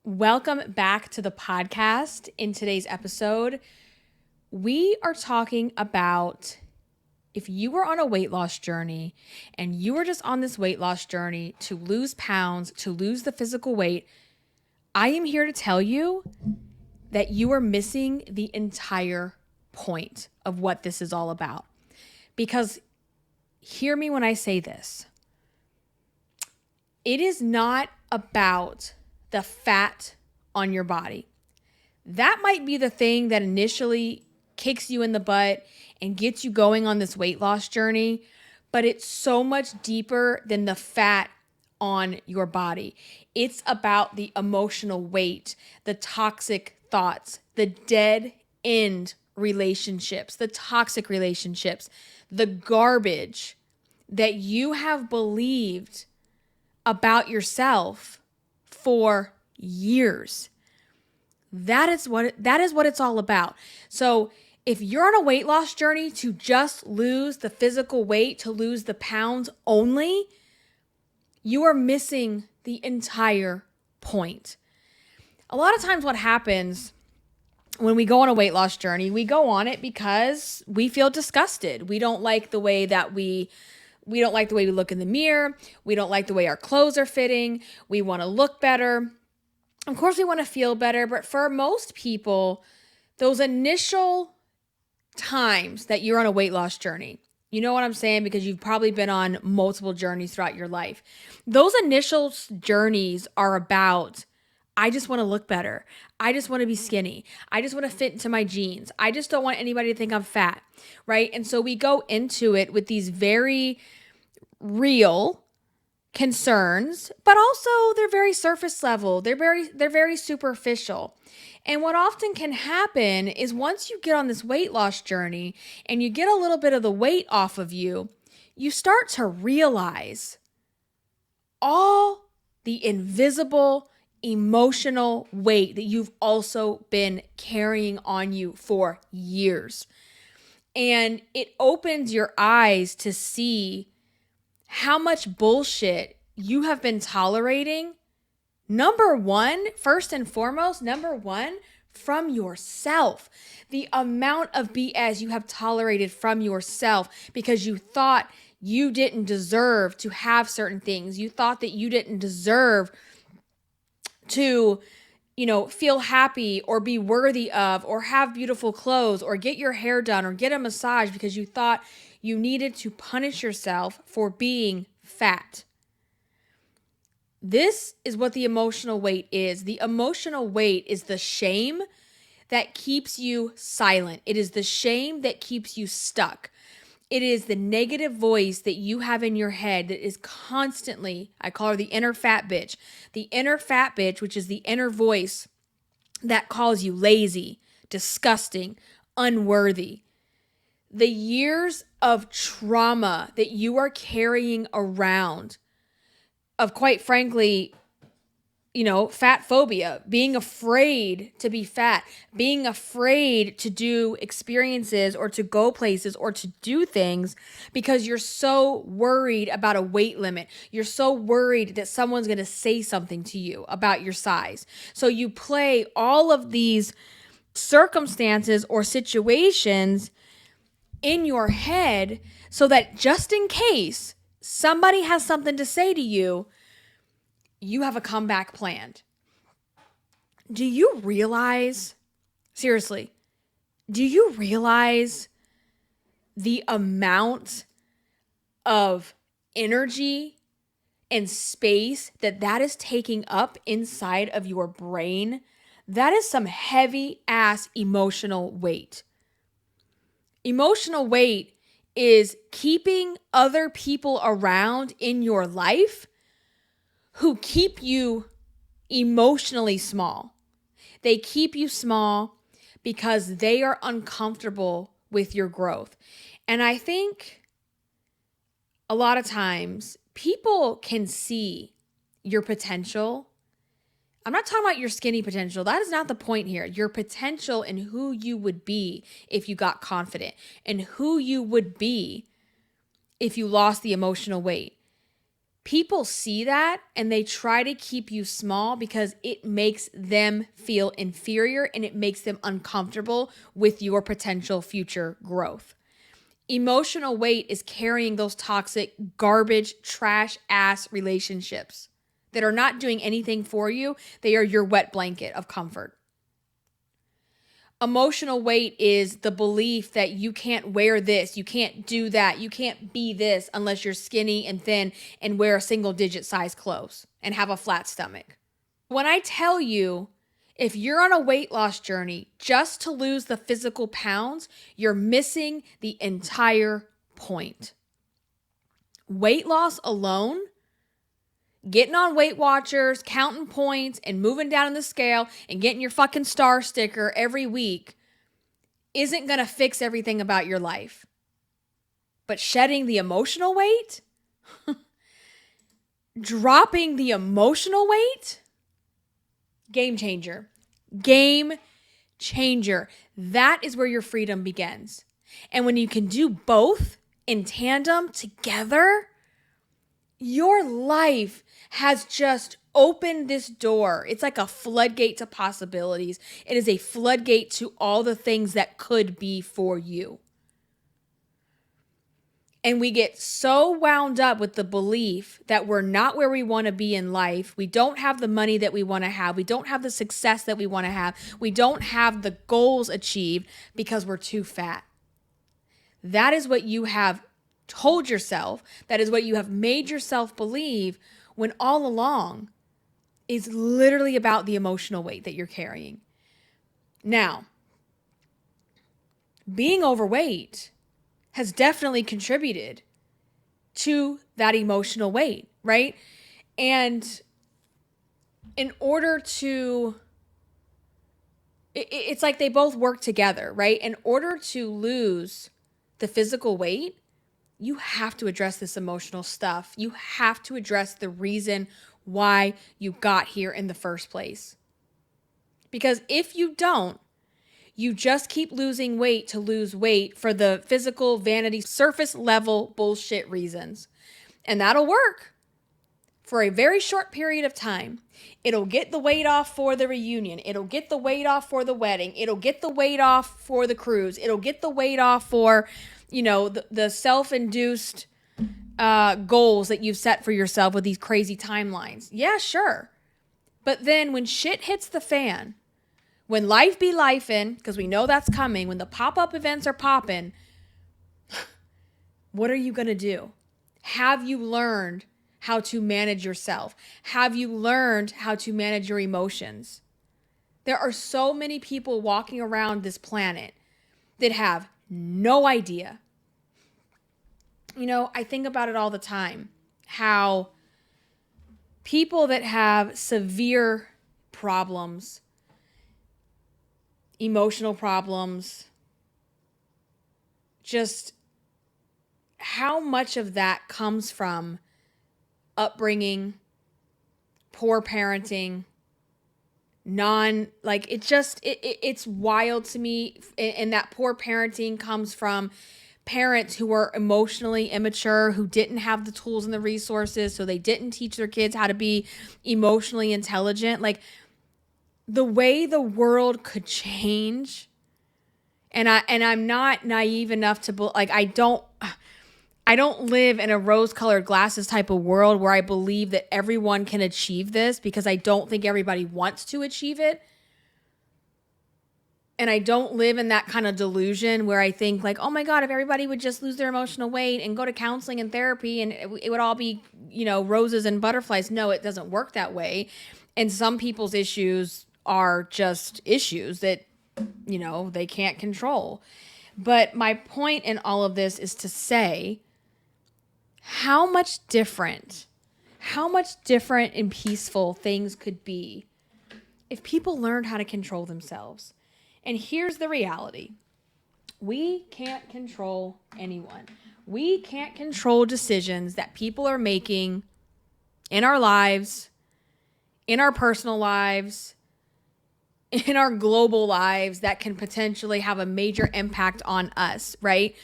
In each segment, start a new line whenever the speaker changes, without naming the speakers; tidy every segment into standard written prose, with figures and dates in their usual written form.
Welcome back to the podcast. In today's episode, we are talking about if you were on a weight loss journey and you were just on this weight loss journey to lose pounds, to lose the physical weight, I am here to tell you that you are missing the entire point of what this is all about. Because hear me when I say this. It is not about the fat on your body. That might be the thing that initially kicks you in the butt and gets you going on this weight loss journey, but it's so much deeper than the fat on your body. It's about the emotional weight, the toxic thoughts, the dead end relationships, the toxic relationships, the garbage that you have believed about yourself for years. That is what it's all about. So if you're on a weight loss journey to just lose the physical weight, to lose the pounds only, you are missing the entire point. A lot of times what happens when we go on a weight loss journey, we go on it because we feel disgusted. We don't like the way that we don't like the way we look in the mirror. We don't like the way our clothes are fitting. We want to look better. Of course, we want to feel better. But for most people, those initial times that you're on a weight loss journey, you know what I'm saying? Because you've probably been on multiple journeys throughout your life. Those initial journeys are about, I just want to look better. I just want to be skinny. I just want to fit into my jeans. I just don't want anybody to think I'm fat, right? And so we go into it with these very real concerns, but also they're very surface level. They're very superficial. And what often can happen is once you get on this weight loss journey and you get a little bit of the weight off of you, you start to realize all the invisible emotional weight that you've also been carrying on you for years. And it opens your eyes to see how much bullshit you have been tolerating. First and foremost, from yourself. The amount of BS you have tolerated from yourself because you thought you didn't deserve to have certain things. You thought that you didn't deserve to, feel happy or be worthy of or have beautiful clothes or get your hair done or get a massage because you thought you needed to punish yourself for being fat. This is what the emotional weight is. The emotional weight is the shame that keeps you silent. It is the shame that keeps you stuck. It is the negative voice that you have in your head that is constantly, I call her the inner fat bitch. The inner fat bitch, which is the inner voice that calls you lazy, disgusting, unworthy. The years of trauma that you are carrying around of, quite frankly, fat phobia, being afraid to be fat, being afraid to do experiences or to go places or to do things because you're so worried about a weight limit. You're so worried that someone's going to say something to you about your size. So you play all of these circumstances or situations in your head so that just in case somebody has something to say to you, you have a comeback planned. Do you realize, seriously, do you realize the amount of energy and space that is taking up inside of your brain? That is some heavy ass emotional weight. Emotional weight is keeping other people around in your life who keep you emotionally small. They keep you small because they are uncomfortable with your growth. And I think a lot of times people can see your potential. I'm not talking about your skinny potential. That is not the point here. Your potential and who you would be if you got confident and who you would be if you lost the emotional weight. People see that and they try to keep you small because it makes them feel inferior and it makes them uncomfortable with your potential future growth. Emotional weight is carrying those toxic, garbage, trash ass relationships that are not doing anything for you. They are your wet blanket of comfort. Emotional weight is the belief that you can't wear this, you can't do that, you can't be this unless you're skinny and thin and wear a single digit size clothes and have a flat stomach. When I tell you, if you're on a weight loss journey just to lose the physical pounds, you're missing the entire point. Weight loss alone, getting on Weight Watchers, counting points, and moving down in the scale and getting your fucking star sticker every week isn't going to fix everything about your life. But shedding the emotional weight, dropping the emotional weight, game changer. Game changer. That is where your freedom begins. And when you can do both in tandem together, your life has just opened this door. It's like a floodgate to possibilities. It is a floodgate to all the things that could be for you. And we get so wound up with the belief that we're not where we want to be in life. We don't have the money that we want to have. We don't have the success that we want to have. We don't have the goals achieved because we're too fat. That is what you have told yourself. That is what you have made yourself believe, when all along is literally about the emotional weight that you're carrying. Now, being overweight has definitely contributed to that emotional weight, right? And in order to, it's like they both work together, right? In order to lose the physical weight, you have to address this emotional stuff. You have to address the reason why you got here in the first place. Because if you don't, you just keep losing weight to lose weight for the physical vanity, surface level bullshit reasons. And that'll work for a very short period of time. It'll get the weight off for the reunion. It'll get the weight off for the wedding. It'll get the weight off for the cruise. It'll get the weight off for, the self-induced goals that you've set for yourself with these crazy timelines. Yeah, sure. But then when shit hits the fan, when life be lifing, because we know that's coming, when the pop-up events are popping, what are you going to do? Have you learned how to manage yourself? Have you learned how to manage your emotions? There are so many people walking around this planet that have no idea. I think about it all the time, how people that have severe problems, emotional problems, just how much of that comes from upbringing, poor parenting, it's wild to me. And that poor parenting comes from parents who were emotionally immature, who didn't have the tools and the resources, so they didn't teach their kids how to be emotionally intelligent. Like, the way the world could change, and I'm not naive enough to I don't live in a rose-colored glasses type of world where I believe that everyone can achieve this, because I don't think everybody wants to achieve it. And I don't live in that kind of delusion where I think like, oh my God, if everybody would just lose their emotional weight and go to counseling and therapy and it would all be, roses and butterflies. No, it doesn't work that way. And some people's issues are just issues that, they can't control. But my point in all of this is to say how much different and peaceful things could be if people learned how to control themselves. And here's the reality. We can't control anyone. We can't control decisions that people are making in our lives, in our personal lives, in our global lives that can potentially have a major impact on us, right?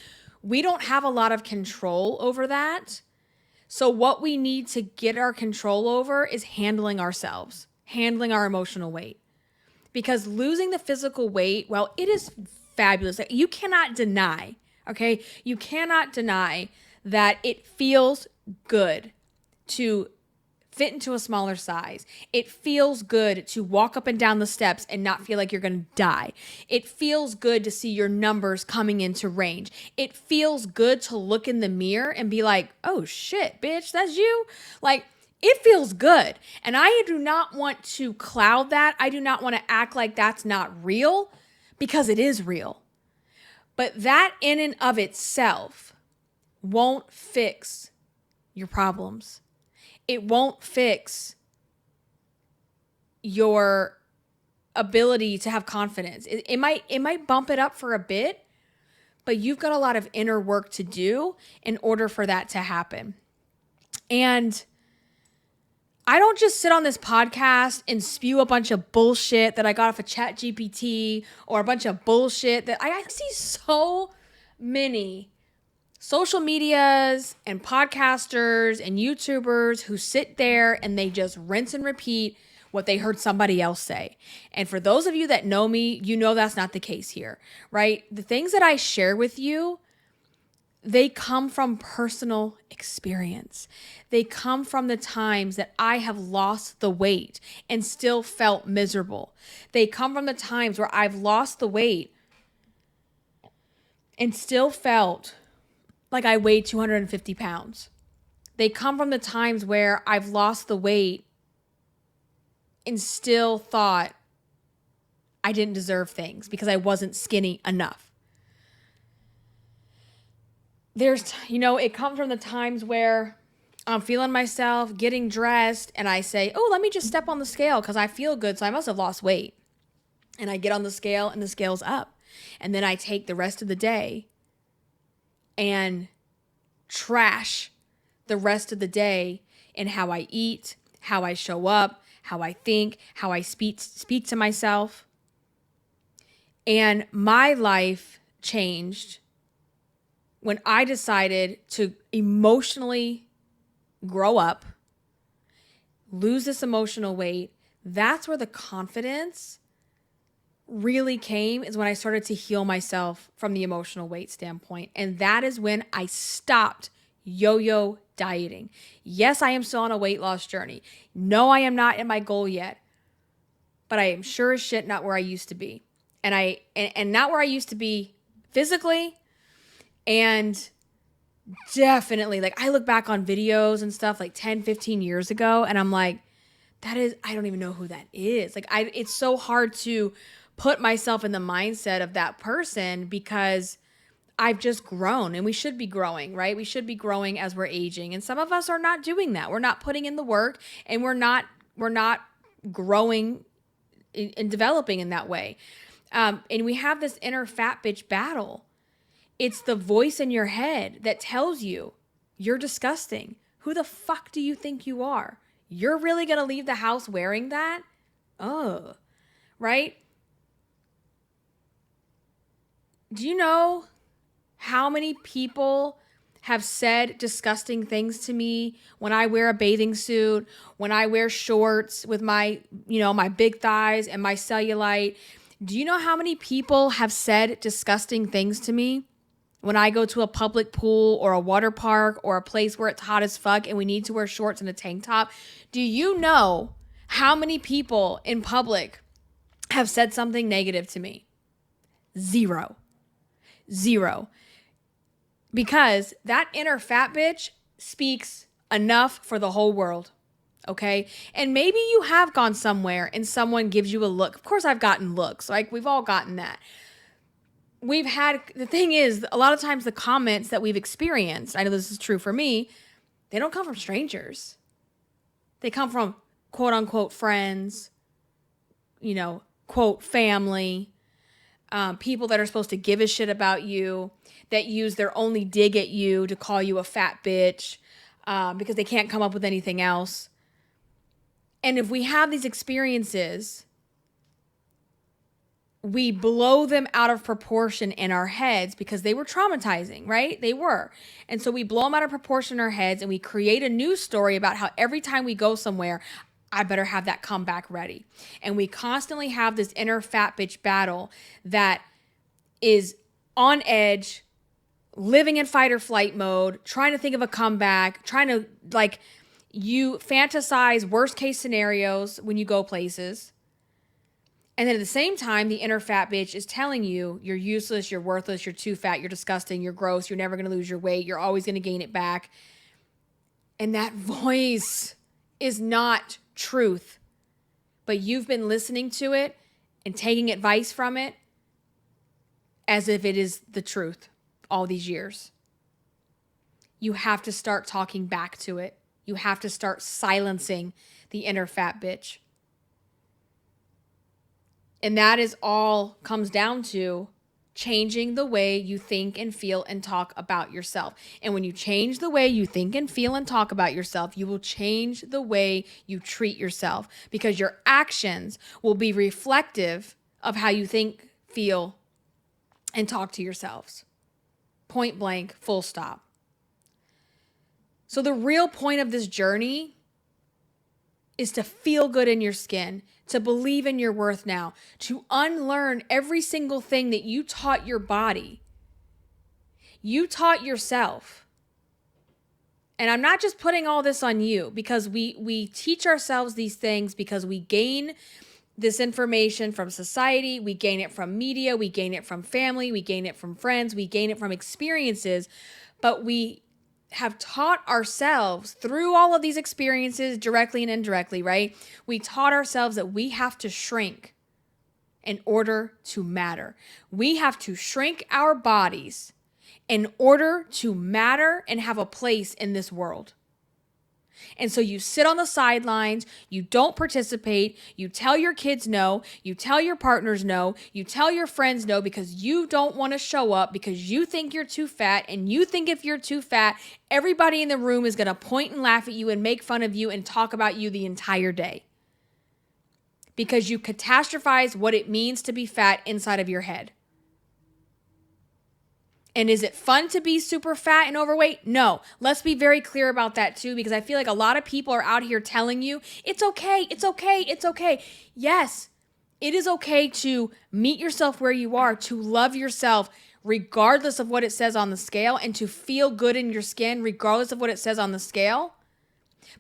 We don't have a lot of control over that. So what we need to get our control over is handling ourselves, handling our emotional weight. Because losing the physical weight, well, it is fabulous. You cannot deny, okay? You cannot deny that it feels good to fit into a smaller size. It feels good to walk up and down the steps and not feel like you're going to die. It feels good to see your numbers coming into range. It feels good to look in the mirror and be like, oh shit, bitch, that's you? Like, it feels good. And I do not want to cloud that. I do not want to act like that's not real, because it is real. But that in and of itself won't fix your problems. It won't fix your ability to have confidence. It might bump it up for a bit, but you've got a lot of inner work to do in order for that to happen. And I don't just sit on this podcast and spew a bunch of bullshit that I got off of ChatGPT, or a bunch of bullshit that I see so many social medias and podcasters and YouTubers who sit there and they just rinse and repeat what they heard somebody else say. And for those of you that know me, you know that's not the case here, right? The things that I share with you, they come from personal experience. They come from the times that I have lost the weight and still felt miserable. They come from the times where I've lost the weight and still felt like I weighed 250 pounds. They come from the times where I've lost the weight and still thought I didn't deserve things because I wasn't skinny enough. It comes from the times where I'm feeling myself, getting dressed, and I say, oh, let me just step on the scale because I feel good, so I must have lost weight. And I get on the scale and the scale's up. And then I take the rest of the day and trash the rest of the day in how I eat, how I show up, how I think, how I speak to myself. And my life changed when I decided to emotionally grow up, lose this emotional weight. That's where the confidence really came, is when I started to heal myself from the emotional weight standpoint. And that is when I stopped yo-yo dieting. Yes, I am still on a weight loss journey. No, I am not at my goal yet, but I am sure as shit not where I used to be. And not where I used to be physically. And definitely, like, I look back on videos and stuff like 10, 15 years ago, and I'm like, I don't even know who that is. Like, it's so hard to put myself in the mindset of that person, because I've just grown, and we should be growing, right? We should be growing as we're aging. And some of us are not doing that. We're not putting in the work, and we're not growing and developing in that way. And we have this inner fat bitch battle. It's the voice in your head that tells you you're disgusting. Who the fuck do you think you are? You're really going to leave the house wearing that? Oh, right? Do you know how many people have said disgusting things to me when I wear a bathing suit, when I wear shorts with my big thighs and my cellulite? Do you know how many people have said disgusting things to me when I go to a public pool or a water park or a place where it's hot as fuck and we need to wear shorts and a tank top? Do you know how many people in public have said something negative to me? Zero. Because that inner fat bitch speaks enough for the whole world. Okay. And maybe you have gone somewhere and someone gives you a look. Of course, I've gotten looks. Like, we've all gotten that. The thing is, a lot of times the comments that we've experienced, I know this is true for me, they don't come from strangers. They come from quote unquote friends, quote family, people that are supposed to give a shit about you, that use their only dig at you to call you a fat bitch because they can't come up with anything else. And if we have these experiences, we blow them out of proportion in our heads because they were traumatizing, right? They were. And so we blow them out of proportion in our heads and we create a news story about how every time we go somewhere, I better have that comeback ready. And we constantly have this inner fat bitch battle that is on edge, living in fight or flight mode, trying to think of a comeback, trying to you fantasize worst case scenarios when you go places. And then at the same time, the inner fat bitch is telling you you're useless, you're worthless, you're too fat, you're disgusting, you're gross, you're never going to lose your weight, you're always going to gain it back. And that voice is not truth. But you've been listening to it and taking advice from it as if it is the truth all these years. You have to start talking back to it. You have to start silencing the inner fat bitch. And that is all comes down to changing the way you think and feel and talk about yourself. And when you change the way you think and feel and talk about yourself, you will change the way you treat yourself because your actions will be reflective of how you think, feel, and talk to yourselves. Point blank, full stop. So the real point of this journey is to feel good in your skin, to believe in your worth now, to unlearn every single thing that you taught your body. You taught yourself. And I'm not just putting all this on you because we teach ourselves these things because we gain this information from society, we gain it from media, we gain it from family, we gain it from friends, we gain it from experiences, but we have taught ourselves through all of these experiences, directly and indirectly, right? We taught ourselves that we have to shrink in order to matter. We have to shrink our bodies in order to matter and have a place in this world. And so you sit on the sidelines, you don't participate, you tell your kids no, you tell your partners no, you tell your friends no because you don't want to show up because you think you're too fat and you think if you're too fat, everybody in the room is going to point and laugh at you and make fun of you and talk about you the entire day. Because you catastrophize what it means to be fat inside of your head. And is it fun to be super fat and overweight? No. Let's be very clear about that too, because I feel like a lot of people are out here telling you, it's okay, it's okay, it's okay. Yes, it is okay to meet yourself where you are, to love yourself regardless of what it says on the scale, and to feel good in your skin regardless of what it says on the scale.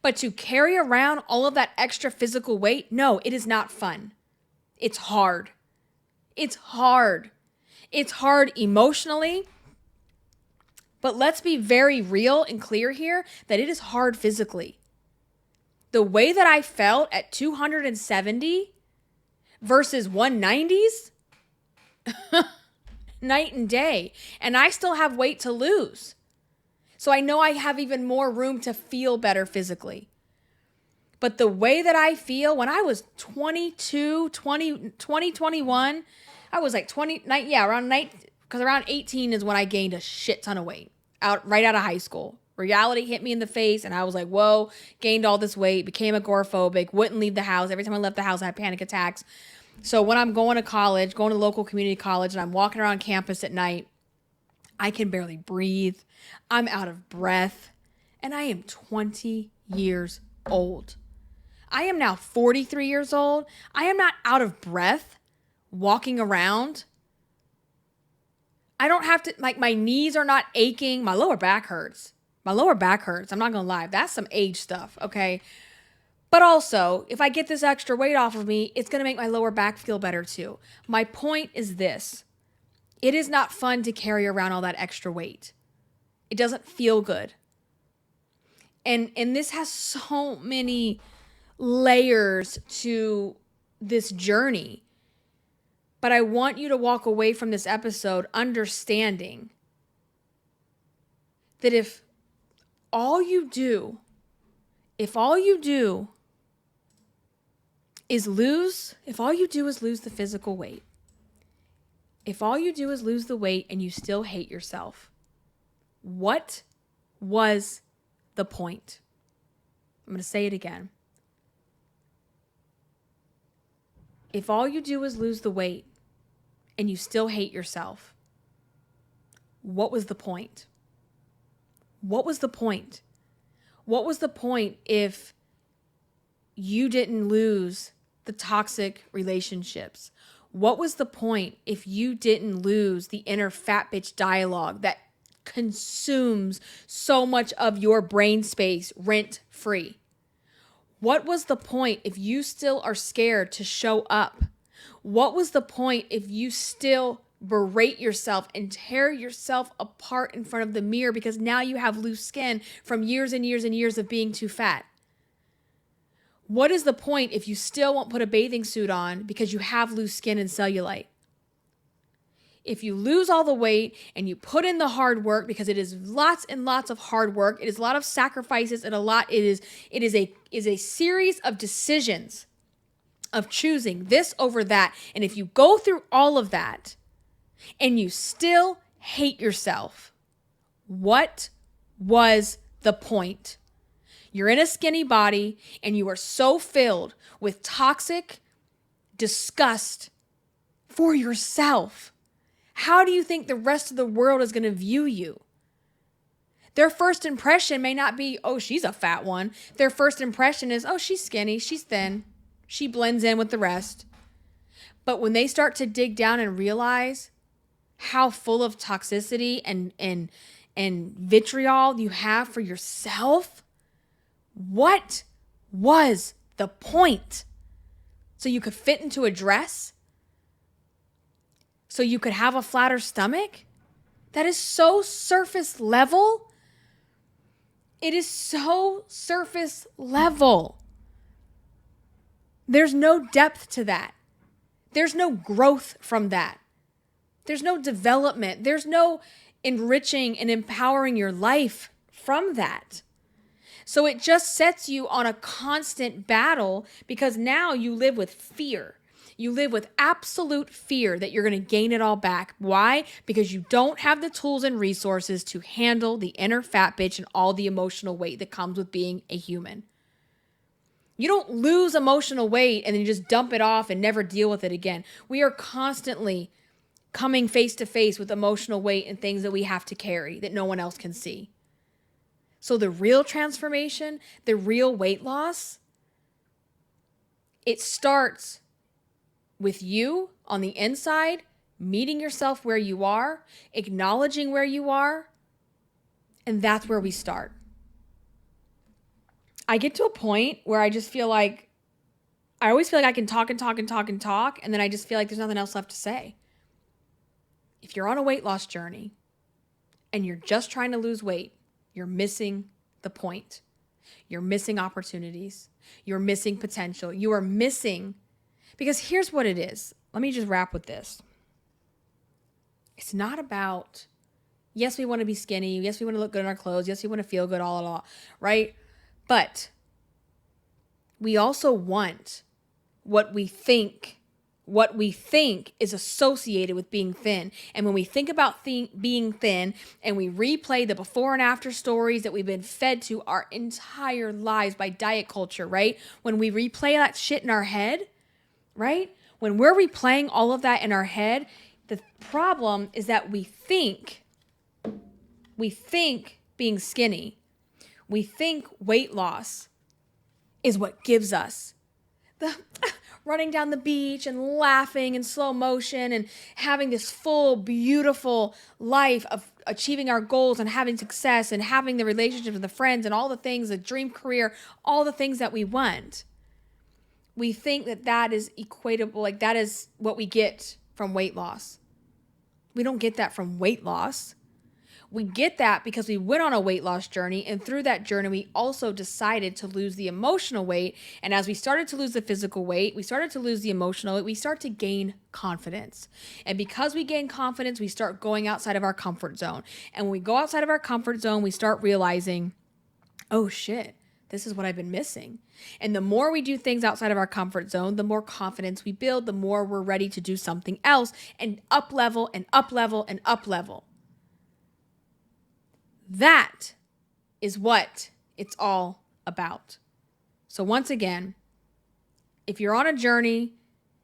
But to carry around all of that extra physical weight, no, it is not fun. It's hard. It's hard. It's hard emotionally. But let's be very real and clear here that it is hard physically. The way that I felt at 270 versus 190s, night and day. And I still have weight to lose. So I know I have even more room to feel better physically. But the way that I feel when I was 22, 21, I was like 20, around 19. Because around 18 is when I gained a shit ton of weight, right out of high school. Reality hit me in the face and I was like, whoa, gained all this weight, became agoraphobic, wouldn't leave the house. Every time I left the house, I had panic attacks. So when I'm going to college, going to local community college, and I'm walking around campus at night, I can barely breathe. I'm out of breath. And I am 20 years old. I am now 43 years old. I am not out of breath walking around. I don't have to, my knees are not aching. My lower back hurts. I'm not going to lie. That's some age stuff, okay? But also, if I get this extra weight off of me, it's going to make my lower back feel better too. My point is this. It is not fun to carry around all that extra weight. It doesn't feel good. And this has so many layers to this journey. But I want you to walk away from this episode understanding that if all you do is lose the physical weight, if all you do is lose the weight and you still hate yourself, what was the point? I'm going to say it again. If all you do is lose the weight and you still hate yourself, what was the point? What was the point? What was the point if you didn't lose the toxic relationships? What was the point if you didn't lose the inner fat bitch dialogue that consumes so much of your brain space rent free? What was the point if you still are scared to show up? What was the point if you still berate yourself and tear yourself apart in front of the mirror because now you have loose skin from years and years and years of being too fat? What is the point if you still won't put a bathing suit on because you have loose skin and cellulite? If you lose all the weight and you put in the hard work, because it is lots and lots of hard work, it is a lot of sacrifices and it is a series of decisions of choosing this over that. And if you go through all of that and you still hate yourself, what was the point? You're in a skinny body and you are so filled with toxic disgust for yourself. How do you think the rest of the world is going to view you? Their first impression may not be, oh, she's a fat one. Their first impression is, oh, she's skinny, she's thin, she blends in with the rest. But when they start to dig down and realize how full of toxicity and vitriol you have for yourself, what was the point? So you could fit into a dress? So you could have a flatter stomach? That is so surface level. It is so surface level. There's no depth to that. There's no growth from that. There's no development. There's no enriching and empowering your life from that. So it just sets you on a constant battle because now you live with fear. You live with absolute fear that you're going to gain it all back. Why? Because you don't have the tools and resources to handle the inner fat bitch and all the emotional weight that comes with being a human. You don't lose emotional weight and then you just dump it off and never deal with it again. We are constantly coming face to face with emotional weight and things that we have to carry that no one else can see. So the real transformation, the real weight loss, it starts with you on the inside, meeting yourself where you are, acknowledging where you are, and that's where we start. I get to a point where I just feel like, I always feel like I can talk and talk and talk and talk, and then I just feel like there's nothing else left to say. If you're on a weight loss journey and you're just trying to lose weight, you're missing the point. You're missing opportunities. You're missing potential. You are missing, because here's what it is. Let me just wrap with this. It's not about, yes, we want to be skinny. Yes, we want to look good in our clothes. Yes, we want to feel good, all, right? But we also want what we think is associated with being thin. And when we think about being thin and we replay the before and after stories that we've been fed to our entire lives by diet culture, right? When we replay that shit in our head, right? When we're replaying all of that in our head, the problem is that we think being skinny, we think weight loss is what gives us the running down the beach and laughing in slow motion and having this full, beautiful life of achieving our goals and having success and having the relationships with the friends and all the things, the dream career, all the things that we want. We think that is equatable, like that is what we get from weight loss. We don't get that from weight loss. We get that because we went on a weight loss journey, and through that journey, we also decided to lose the emotional weight. And as we started to lose the physical weight, we started to lose the emotional weight, we start to gain confidence. And because we gain confidence, we start going outside of our comfort zone. And when we go outside of our comfort zone, we start realizing, oh shit, this is what I've been missing. And the more we do things outside of our comfort zone, the more confidence we build, the more we're ready to do something else and up level and up level and up level. That is what it's all about. So once again, if you're on a journey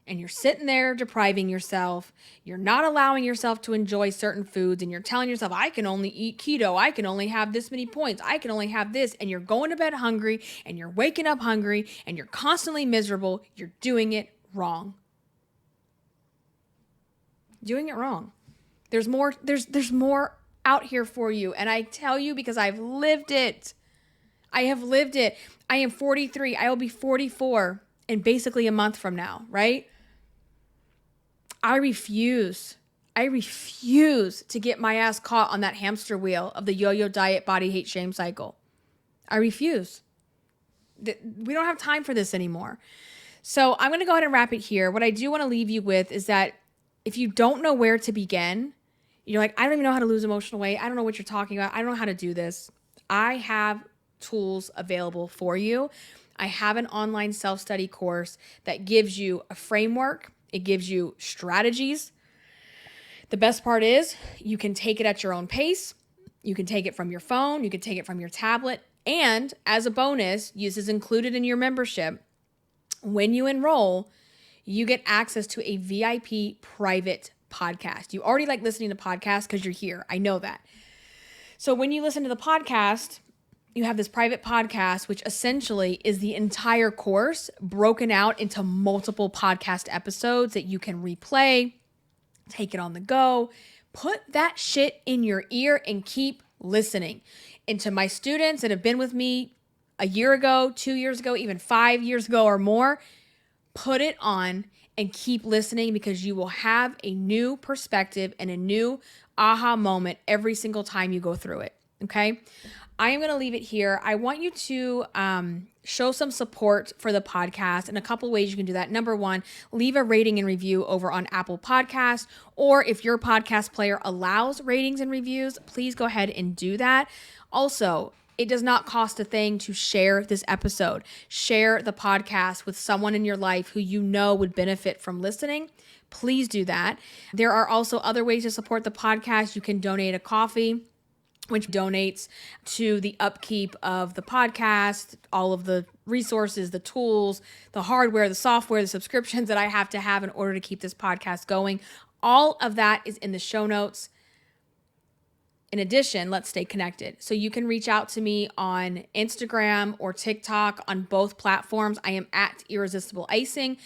and you're sitting there depriving yourself, you're not allowing yourself to enjoy certain foods, and you're telling yourself, I can only eat keto, I can only have this many points, I can only have this, and you're going to bed hungry, and you're waking up hungry, and you're constantly miserable, you're doing it wrong. Doing it wrong. There's more out here for you, and I tell you because I've lived it. I have lived it. I am 43. I will be 44 in basically a month from now, right? I refuse to get my ass caught on that hamster wheel of the yo-yo diet, body, hate, shame cycle. I refuse. We don't have time for this anymore. So I'm going to go ahead and wrap it here. What I do want to leave you with is that if you don't know where to begin, you're like, I don't even know how to lose emotional weight. I don't know what you're talking about. I don't know how to do this. I have tools available for you. I have an online self-study course that gives you a framework. It gives you strategies. The best part is you can take it at your own pace. You can take it from your phone. You can take it from your tablet. And as a bonus, this is included in your membership. When you enroll, you get access to a VIP private podcast. You already like listening to podcasts because you're here. I know that. So when you listen to the podcast, you have this private podcast, which essentially is the entire course broken out into multiple podcast episodes that you can replay, take it on the go, put that shit in your ear and keep listening. And to my students that have been with me a year ago, 2 years ago, even 5 years ago or more, put it on and keep listening because you will have a new perspective and a new aha moment every single time you go through it. Okay? I am going to leave it here. I want you to show some support for the podcast in a couple ways you can do that. Number one, leave a rating and review over on Apple Podcasts, or if your podcast player allows ratings and reviews, please go ahead and do that. Also, it does not cost a thing to share this episode. Share the podcast with someone in your life who you know would benefit from listening. Please do that. There are also other ways to support the podcast. You can donate a coffee, which donates to the upkeep of the podcast, all of the resources, the tools, the hardware, the software, the subscriptions that I have to have in order to keep this podcast going. All of that is in the show notes. In addition, let's stay connected. So you can reach out to me on Instagram or TikTok on both platforms. I am at Irresistible Icing.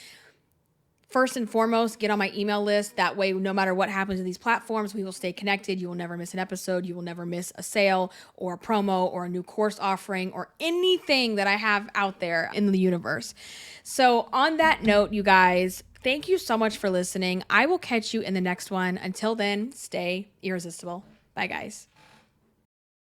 First and foremost, get on my email list. That way, no matter what happens in these platforms, we will stay connected. You will never miss an episode. You will never miss a sale or a promo or a new course offering or anything that I have out there in the universe. So on that note, you guys, thank you so much for listening. I will catch you in the next one. Until then, stay irresistible. Bye, guys.